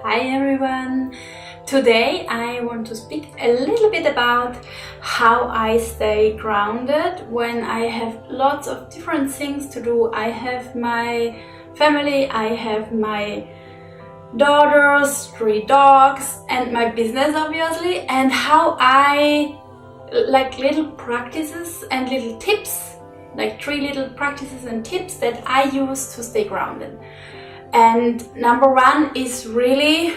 Hi everyone! Today I want to speak a little bit about how I stay grounded when I have lots of different things to do. I have my family, I have my daughters, 3 dogs and my business obviously, and how I like little practices and little tips, like 3 little practices and tips that I use to stay grounded. And number 1 is really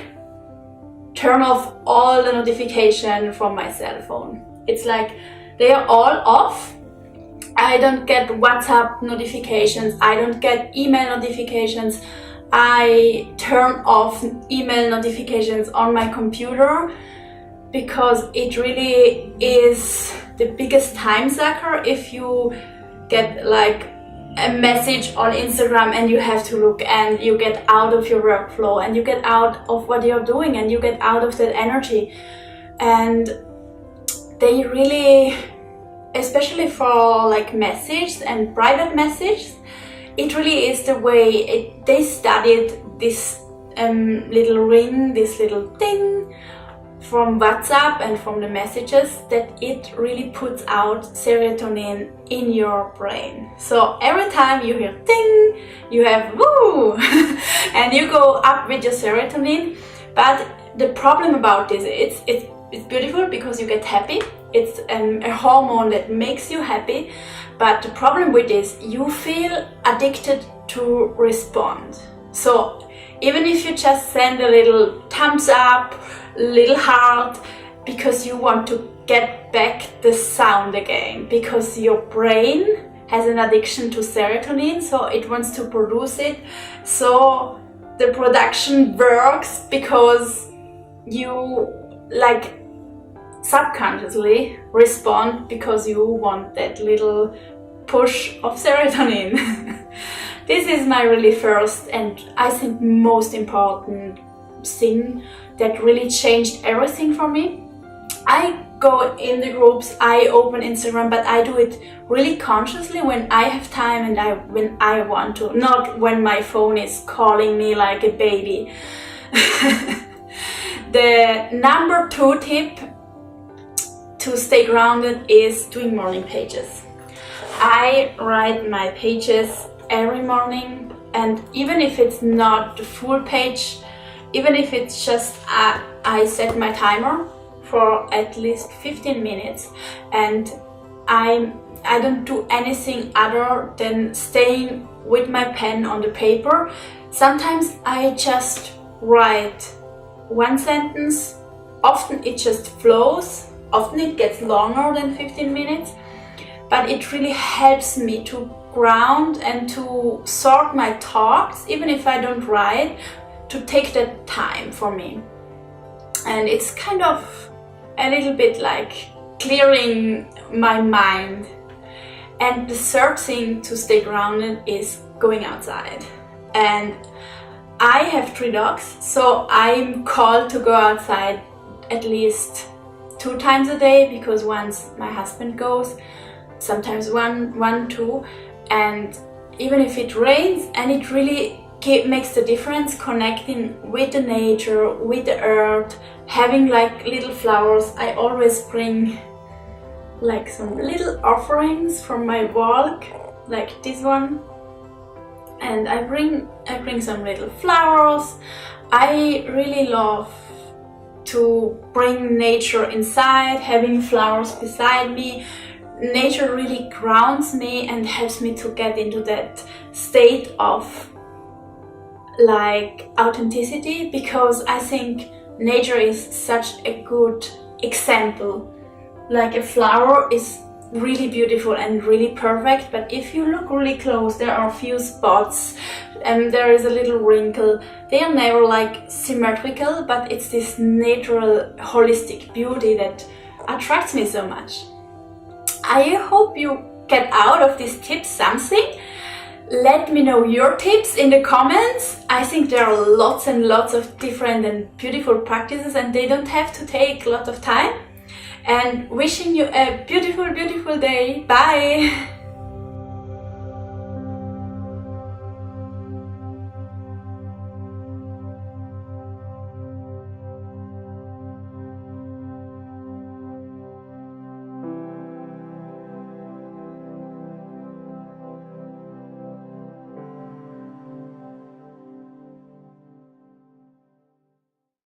turn off all the notification from my cell phone. It's like they are all off. I don't get WhatsApp notifications, I don't get email notifications. I turn off email notifications on my computer because it really is the biggest time sucker. If you get like a message on Instagram and you have to look, and you get out of your workflow and you get out of what you're doing and you get out of that energy. And they really, especially for like messages and private messages, it really is the way they studied this little ring, this little thing from WhatsApp and from the messages, that it really puts out serotonin in your brain. So every time you hear ding, you have woo and you go up with your serotonin. But the problem about this, it's beautiful because you get happy. It's a hormone that makes you happy. But the problem with this, you feel addicted to respond. So even if you just send a little thumbs up, little heart, because you want to get back the sound again, because your brain has an addiction to serotonin, so it wants to produce it. So the production works because you like subconsciously respond because you want that little push of serotonin. This is my really first and I think most important thing that really changed everything for me. I go in the groups, I open Instagram, but I do it really consciously when I have time and when I want to, not when my phone is calling me like a baby. The number 2 tip to stay grounded is doing morning pages. I write my pages every morning, and even if it's not the full page, even if it's just I set my timer for at least 15 minutes, and I don't do anything other than staying with my pen on the paper. Sometimes I just write 1 sentence, often it just flows, often it gets longer than 15 minutes, but it really helps me to ground and to sort my thoughts, even if I don't write, to take that time for me. And it's kind of a little bit like clearing my mind. And the third thing to stay grounded is going outside. And I have 3 dogs, so I'm called to go outside at least 2 times a day, because once my husband goes, sometimes one, 2, and even if it rains, and it really makes the difference connecting with the nature, with the earth, having like little flowers. I always bring like some little offerings from my walk, like this one, and I bring some little flowers. I really love to bring nature inside, having flowers beside me. Nature really grounds me and helps me to get into that state of like authenticity, because I think nature is such a good example. Like a flower is really beautiful and really perfect, but if you look really close, there are a few spots and there is a little wrinkle. They are never like symmetrical, but it's this natural holistic beauty that attracts me so much. I hope you get out of these tips something. Let me know your tips in the comments. I think there are lots and lots of different and beautiful practices, and they don't have to take a lot of time. And wishing you a beautiful, beautiful day. Bye!